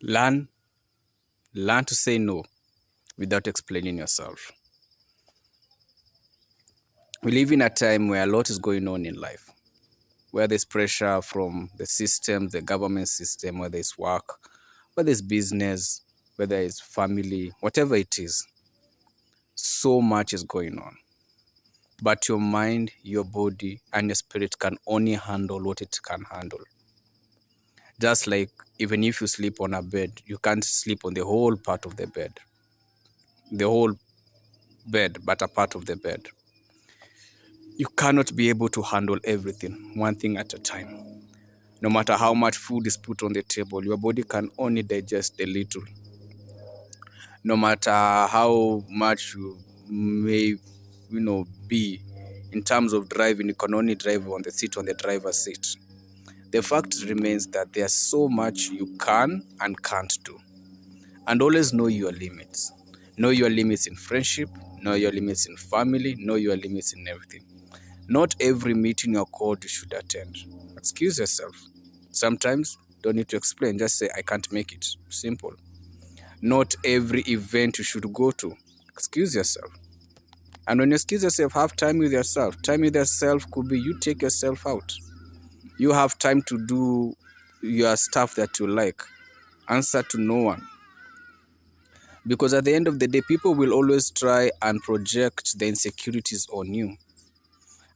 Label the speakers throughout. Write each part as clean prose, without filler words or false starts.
Speaker 1: Learn, learn to say no without explaining yourself. We live in a time where a lot is going on in life, where there's pressure from the system, the government system, whether it's work, whether it's business, whether it's family, whatever it is. So much is going on. But your mind, your body, and your spirit can only handle what it can handle. Just like even if you sleep on a bed, you can't sleep on the whole part of the bed. The whole bed, but a part of the bed. You cannot be able to handle everything, one thing at a time. No matter how much food is put on the table, your body can only digest a little. No matter how much you may, be in terms of driving, you can only drive on the seat on the driver's seat. The fact remains that there's so much you can and can't do. And always know your limits. Know your limits in friendship, know your limits in family, know your limits in everything. Not every meeting you're called you should attend. Excuse yourself. Sometimes don't need to explain, just say I can't make it. Simple. Not every event you should go to. Excuse yourself. And when you excuse yourself, have time with yourself. Time with yourself could be you take yourself out. You have time to do your stuff that you like. Answer to no one. Because at the end of the day, people will always try and project the insecurities on you.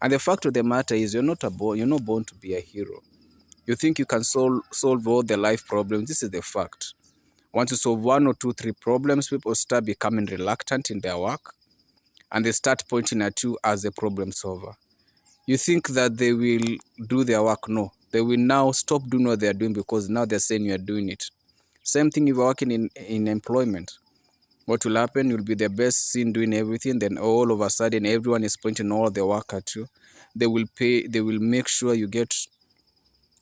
Speaker 1: And the fact of the matter is you're not born to be a hero. You think you can solve all the life problems. This is the fact. Once you solve 1 or 2, 3 problems, people start becoming reluctant in their work and they start pointing at you as a problem solver. You think that they will do their work. No, they will now stop doing what they are doing because now they're saying you are doing it. Same thing if you're working in employment. What will happen? You'll be the best seen doing everything. Then all of a sudden, everyone is pointing all their work at you. They will make sure you get,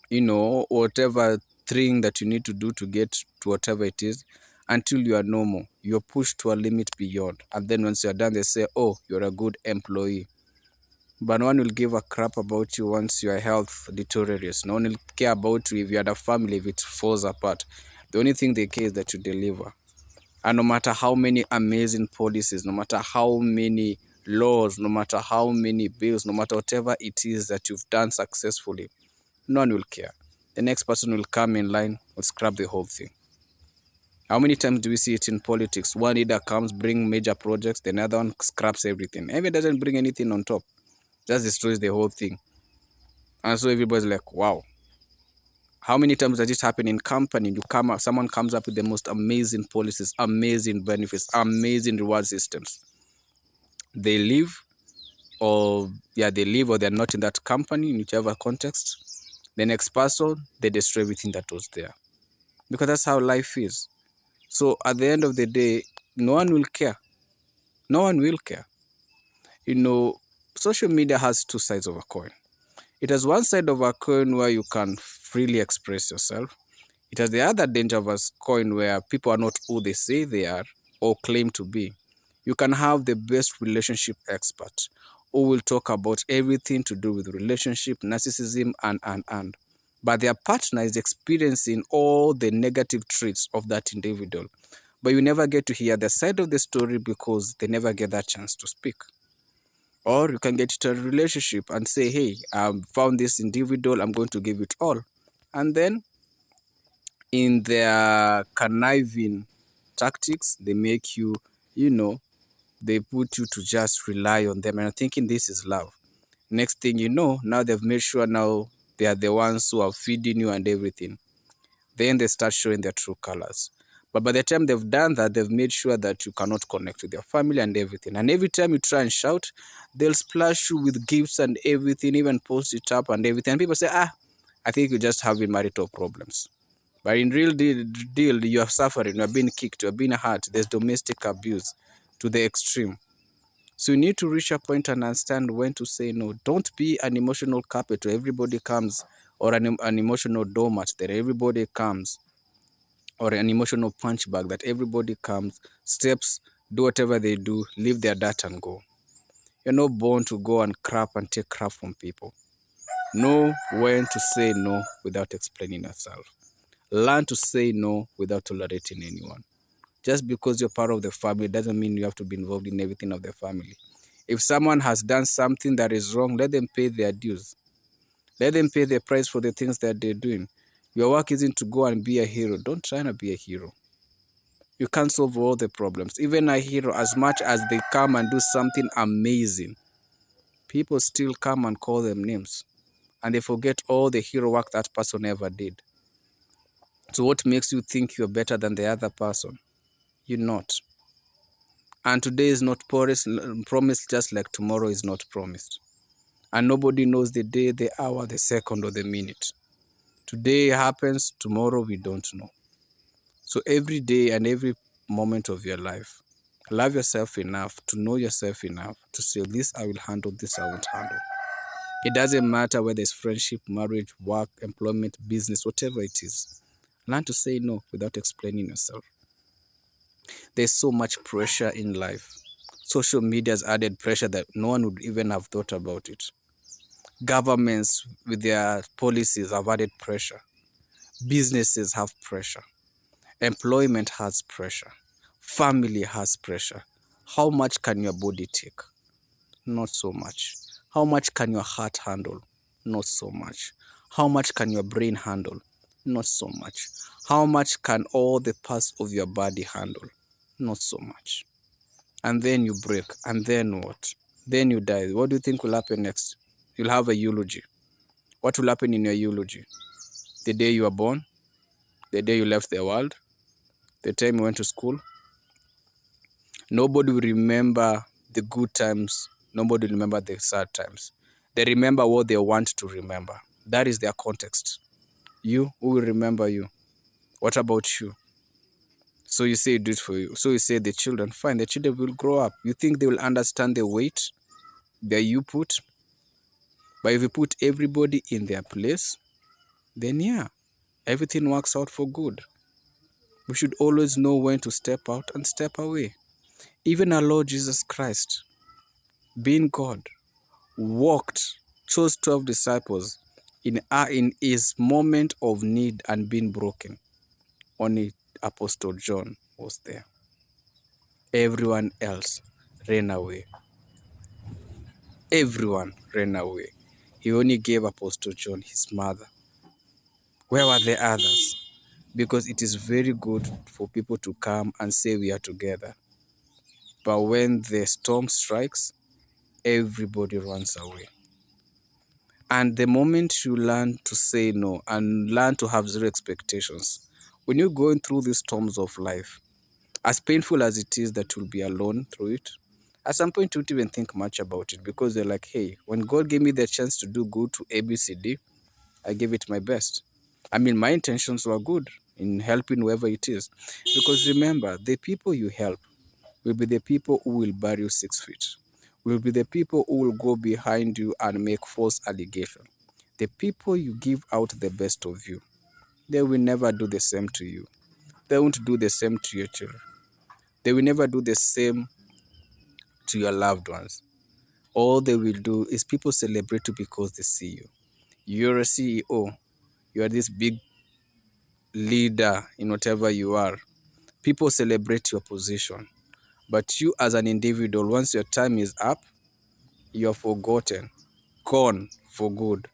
Speaker 1: whatever thing that you need to do to get to whatever it is until you are normal. You're pushed to a limit beyond. And then once you're done, they say, oh, you're a good employee. But no one will give a crap about you once your health deteriorates. No one will care about you if you had a family, if it falls apart. The only thing they care is that you deliver. And no matter how many amazing policies, no matter how many laws, no matter how many bills, no matter whatever it is that you've done successfully, no one will care. The next person will come in line, will scrap the whole thing. How many times do we see it in politics? One leader comes, bring major projects, the other one scraps everything. Even doesn't bring anything on top, just destroys the whole thing. And so everybody's like, wow. How many times does it happen in company? Someone comes up with the most amazing policies, amazing benefits, amazing reward systems. They leave or they're not in that company in whichever context. The next person, they destroy everything that was there. Because that's how life is. So at the end of the day, no one will care. No one will care. Social media has 2 sides of a coin. It has one side of a coin where you can freely express yourself. It has the other danger of a coin where people are not who they say they are or claim to be. You can have the best relationship expert who will talk about everything to do with relationship, narcissism, and. But their partner is experiencing all the negative traits of that individual. But you never get to hear the side of the story because they never get that chance to speak. Or you can get into a relationship and say, hey, I've found this individual, I'm going to give it all. And then in their conniving tactics, they make you, they put you to just rely on them and thinking this is love. Next thing you know, now they've made sure now they are the ones who are feeding you and everything. Then they start showing their true colors. But by the time they've done that, they've made sure that you cannot connect with your family and everything. And every time you try and shout, they'll splash you with gifts and everything, even post it up and everything. And people say, I think you're just having marital problems. But in real deal, you are suffering, you are being kicked, you are being hurt. There's domestic abuse to the extreme. So you need to reach a point and understand when to say no. Don't be an emotional carpet where everybody comes, or an emotional doormat that everybody comes, or an emotional punch bag that everybody comes, steps, do whatever they do, leave their dirt and go. You're not born to go and crap and take crap from people. Know when to say no without explaining yourself. Learn to say no without tolerating anyone. Just because you're part of the family doesn't mean you have to be involved in everything of the family. If someone has done something that is wrong, let them pay their dues. Let them pay the price for the things that they're doing. Your work isn't to go and be a hero. Don't try to be a hero. You can't solve all the problems. Even a hero, as much as they come and do something amazing, people still come and call them names. And they forget all the hero work that person ever did. So what makes you think you're better than the other person? You're not. And today is not promised just like tomorrow is not promised. And nobody knows the day, the hour, the second, or the minute. Today happens, tomorrow we don't know. So every day and every moment of your life, love yourself enough to know yourself enough to say, this I will handle, this I won't handle. It doesn't matter whether it's friendship, marriage, work, employment, business, whatever it is. Learn to say no without explaining yourself. There's so much pressure in life. Social media has added pressure that no one would even have thought about it. Governments with their policies have added pressure. Businesses have pressure. Employment has pressure. Family has pressure. How much can your body take? Not so much. How much can your heart handle? Not so much. How much can your brain handle? Not so much. How much can all the parts of your body handle? Not so much. And then you break. And then what? Then you die. What do you think will happen next? You'll have a eulogy. What will happen in your eulogy? The day you were born? The day you left the world? The time you went to school? Nobody will remember the good times. Nobody will remember the sad times. They remember what they want to remember. That is their context. You, who will remember you? What about you? So you say you do it for you. So you say the children, fine, the children will grow up. You think they will understand the weight that you put? But if you put everybody in their place, then yeah, everything works out for good. We should always know when to step out and step away. Even our Lord Jesus Christ, being God, chose 12 disciples in his moment of need and being broken. Only Apostle John was there. Everyone else ran away. Everyone ran away. He only gave Apostle John his mother. Where were the others? Because it is very good for people to come and say we are together. But when the storm strikes, everybody runs away. And the moment you learn to say no and learn to have zero expectations, when you're going through these storms of life, as painful as it is that you'll be alone through it, at some point you don't even think much about it because they're like, hey, when God gave me the chance to do good to ABCD, I gave it my best. I mean, my intentions were good in helping whoever it is. Because remember, the people you help will be the people who will bury you 6 feet, will be the people who will go behind you and make false allegations. The people you give out the best of you, they will never do the same to you. They won't do the same to your children. They will never do the same to your loved ones. All they will do is people celebrate you because they see you. You're a CEO. You are this big leader in whatever you are. People celebrate your position. But you as an individual, once your time is up, you're forgotten, gone for good.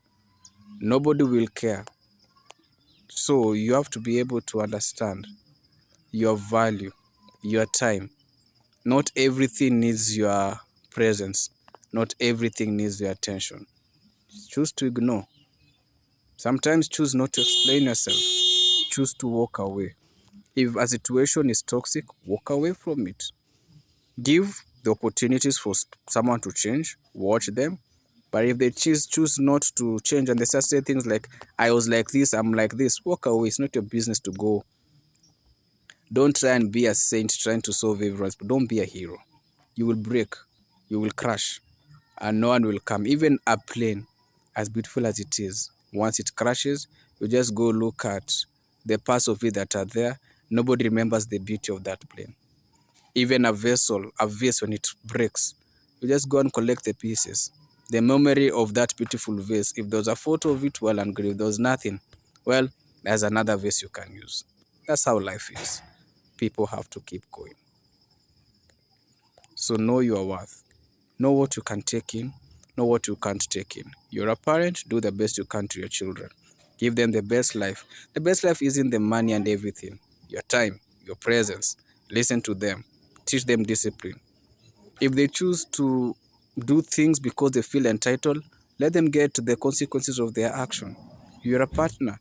Speaker 1: Nobody will care. So you have to be able to understand your value, your time. Not everything needs your presence. Not everything needs your attention. Choose to ignore. Sometimes choose not to explain yourself. Choose to walk away. If a situation is toxic, walk away from it. Give the opportunities for someone to change. Watch them. But if they choose not to change and they start saying things like, I was like this, I'm like this, walk away. It's not your business to go. Don't try and be a saint trying to solve everyone's, but don't be a hero. You will break. You will crash. And no one will come. Even a plane, as beautiful as it is, once it crashes, you just go look at the parts of it that are there. Nobody remembers the beauty of that plane. Even a vase, when it breaks, you just go and collect the pieces. The memory of that beautiful vase, if there was a photo of it, well and good. If there was nothing, well, there's another vase you can use. That's how life is. People have to keep going. So know your worth. Know what you can take in, know what you can't take in. You're a parent, do the best you can to your children. Give them the best life. The best life isn't the money and everything. Your time, your presence. Listen to them. Teach them discipline. If they choose to do things because they feel entitled, let them get the consequences of their action. You're a partner.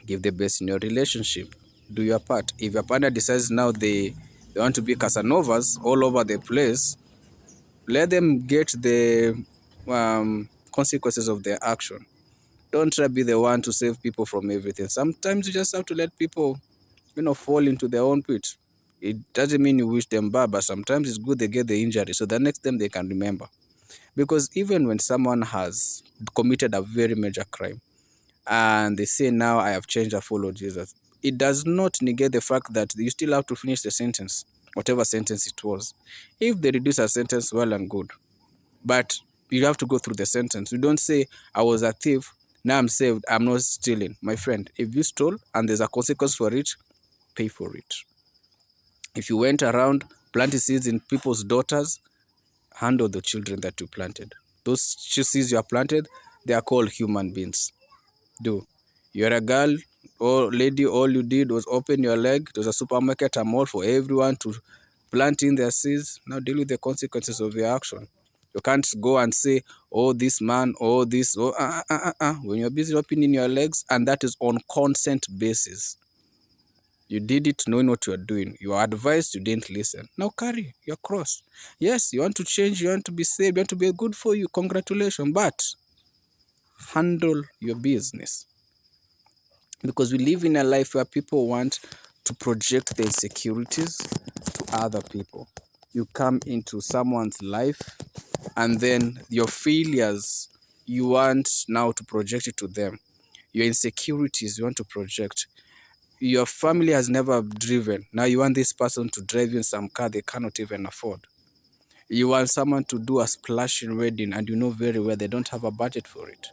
Speaker 1: Give the best in your relationship. Do your part. If your partner decides now they want to be Casanovas all over the place, let them get the consequences of their action. Don't try to be the one to save people from everything. Sometimes you just have to let people, fall into their own pit. It doesn't mean you wish them bad, but sometimes it's good they get the injury so the next time they can remember. Because even when someone has committed a very major crime and they say, now I have changed, I follow Jesus, it does not negate the fact that you still have to finish the sentence, whatever sentence it was. If they reduce a sentence, well and good. But you have to go through the sentence. You don't say, I was a thief, now I'm saved, I'm not stealing. My friend, if you stole and there's a consequence for it, pay for it. If you went around planting seeds in people's daughters, handle the children that you planted. Those seeds you have planted, they are called human beings. Do. You're a girl or lady, all you did was open your leg. It was a supermarket, a mall for everyone to plant in their seeds. Now deal with the consequences of your action. You can't go and say, oh, this man, oh, this, oh, when you're busy opening your legs, and that is on consent basis. You did it knowing what you are doing. You are advised, you didn't listen. Now carry your cross. Yes, you want to change, you want to be saved, you want to be good for you. Congratulations. But handle your business. Because we live in a life where people want to project their insecurities to other people. You come into someone's life and then your failures, you want now to project it to them. Your insecurities, you want to project. Your family has never driven. Now you want this person to drive in some car they cannot even afford. You want someone to do a splashing wedding and you know very well they don't have a budget for it.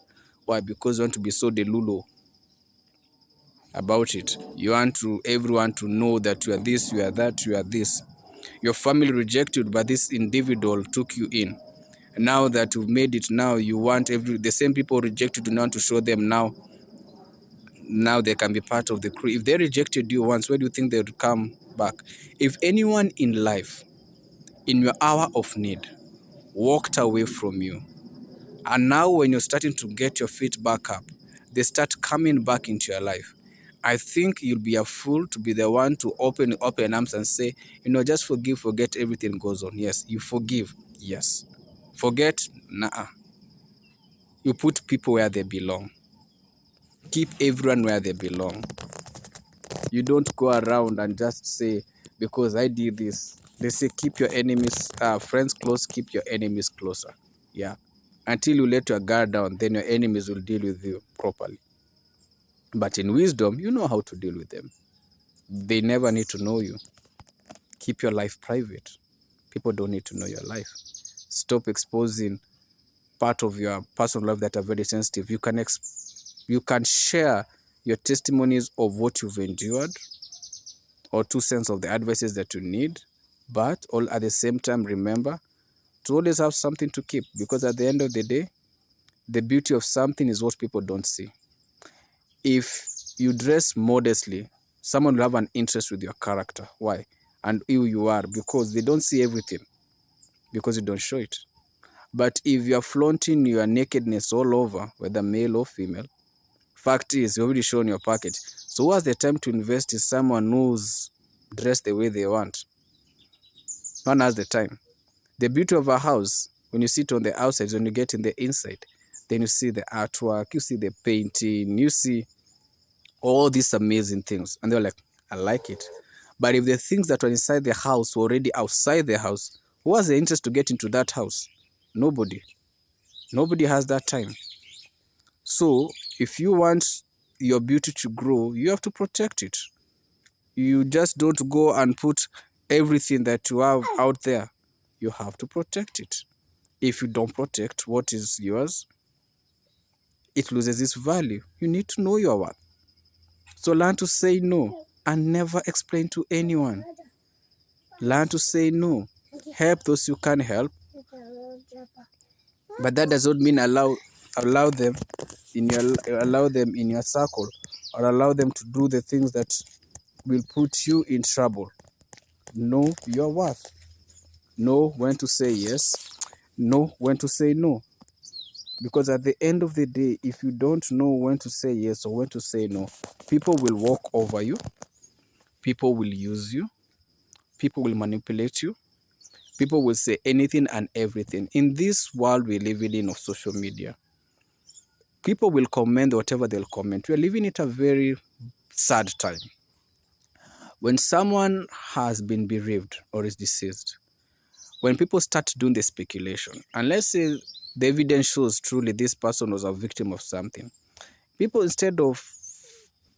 Speaker 1: Why? Because you want to be so delulu about it. You want everyone to know that you are this, you are that, you are this. Your family rejected, but this individual took you in. Now that you've made it, now you want the same people rejected you now to show them now they can be part of the crew. If they rejected you once, where do you think they would come back? If anyone in life, in your hour of need, walked away from you, and now when you're starting to get your feet back up, they start coming back into your life, I think you'll be a fool to be the one to open arms and say, just forgive, forget, everything goes on. Yes, you forgive. Yes. Forget? Nah. You put people where they belong. Keep everyone where they belong. You don't go around and just say, because I did this. They say, keep your enemies, friends close, keep your enemies closer. Yeah. Until you let your guard down, then your enemies will deal with you properly. But in wisdom, you know how to deal with them. They never need to know you. Keep your life private. People don't need to know your life. Stop exposing part of your personal life that are very sensitive. You can share your testimonies of what you've endured or 2 cents of the advices that you need, but all at the same time, remember to always have something to keep, because at the end of the day, the beauty of something is what people don't see. If you dress modestly, someone will have an interest with your character. Why? And who you are, because they don't see everything, because you don't show it. But if you're flaunting your nakedness all over, whether male or female, fact is, you've already shown your package. So who has the time to invest in someone who's dressed the way they want? No one has the time. The beauty of a house, when you sit on the outside, is when you get in the inside. Then you see the artwork, you see the painting, you see all these amazing things. And they're like, I like it. But if the things that were inside the house were already outside the house, who has the interest to get into that house? Nobody. Nobody has that time. So if you want your beauty to grow, you have to protect it. You just don't go and put everything that you have out there. You have to protect it. If you don't protect what is yours, it loses its value. You need to know your worth. So learn to say no and never explain to anyone. Learn to say no. Help those you can help, but that does not mean allow them in your circle, or allow them to do the things that will put you in trouble. Know your worth. Know when to say yes. Know when to say no. Because at the end of the day, if you don't know when to say yes or when to say no, people will walk over you, people will use you, people will manipulate you, people will say anything and everything. In this world we're living in of social media, people will comment whatever they'll comment. We're living at a very sad time. When someone has been bereaved or is deceased, when people start doing the speculation, and let's say the evidence shows truly this person was a victim of something, people, instead of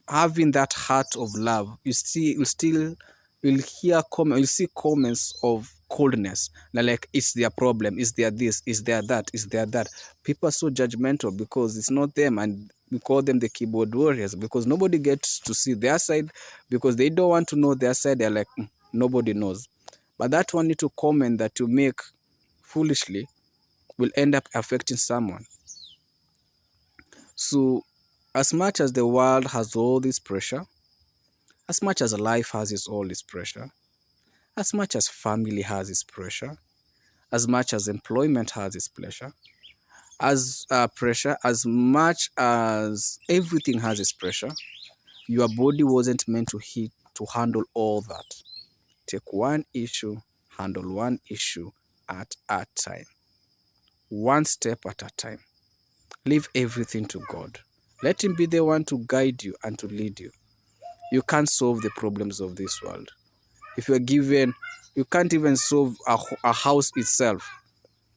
Speaker 1: having that heart of love, you'll hear comment, you see comments of coldness. Like it's their problem, is there this, is there that, is there that. People are so judgmental because it's not them, and we call them the keyboard warriors because nobody gets to see their side, because they don't want to know their side. They're like, nobody knows. But that one little comment that you make foolishly will end up affecting someone. So as much as the world has all this pressure, as much as life has all this pressure, as much as family has its pressure, as much as employment has its pressure, as much as everything has its pressure, your body wasn't meant to handle all that. Take one issue, handle one issue at a time, one step at a time. Leave everything to God. Let Him be the one to guide you and to lead you. You can't solve the problems of this world. If you're given, you can't even solve a house itself,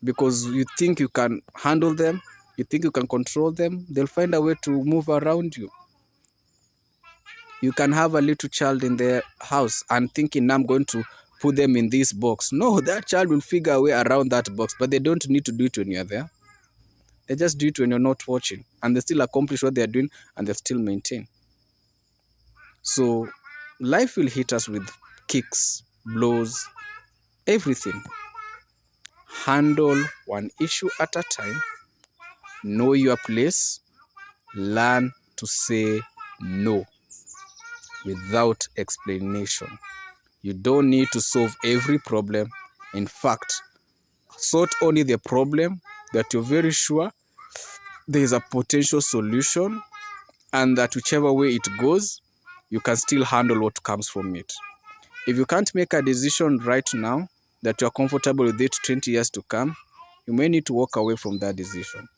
Speaker 1: because you think you can handle them, you think you can control them, they'll find a way to move around you. You can have a little child in the house and thinking, I'm going to put them in this box. No, that child will figure a way around that box, but they don't need to do it when you're there. They just do it when you're not watching, and they still accomplish what they're doing, and they still maintain. So life will hit us with kicks, blows, everything. Handle one issue at a time. Know your place. Learn to say no without explanation. You don't need to solve every problem. In fact, sort only the problem that you're very sure there is a potential solution, and that whichever way it goes, you can still handle what comes from it. If you can't make a decision right now that you're comfortable with it 20 years to come, you may need to walk away from that decision.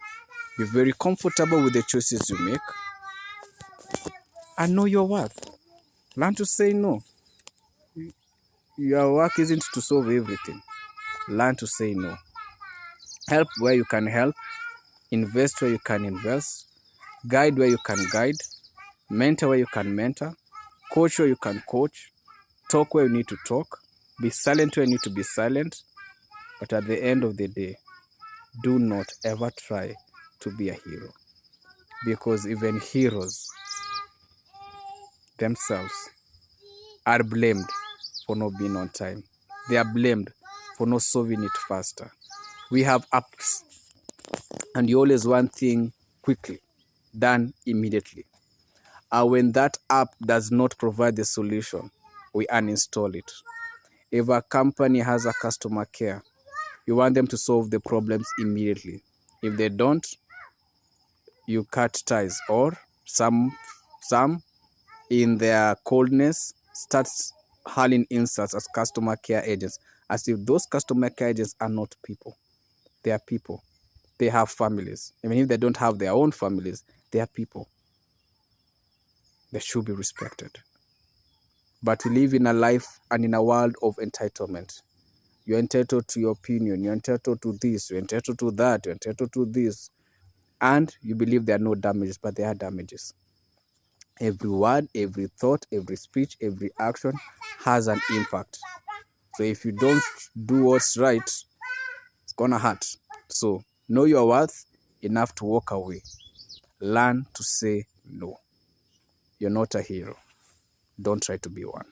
Speaker 1: Be very comfortable with the choices you make, and know your worth. Learn to say no. Your work isn't to solve everything. Learn to say no. Help where you can help. Invest where you can invest. Guide where you can guide. Mentor where you can mentor. Coach where you can coach. Talk where you need to talk. Be silent where you need to be silent. But at the end of the day, do not ever try to be a hero. Because even heroes themselves are blamed for not being on time. They are blamed for not solving it faster. We have apps, and you always want things quickly, done immediately. And when that app does not provide the solution, we uninstall it. If a company has a customer care, you want them to solve the problems immediately. If they don't, you cut ties, or some in their coldness start hurling insults as customer care agents, as if those customer care agents are not people. They are people. They have families. Even if they don't have their own families, they are people. They should be respected. But we live in a life and in a world of entitlement. You're entitled to your opinion. You're entitled to this. You're entitled to that. You're entitled to this. And you believe there are no damages, but there are damages. Every word, every thought, every speech, every action has an impact. So if you don't do what's right, it's gonna hurt. So know your worth enough to walk away. Learn to say no. You're not a hero. Don't try to be one.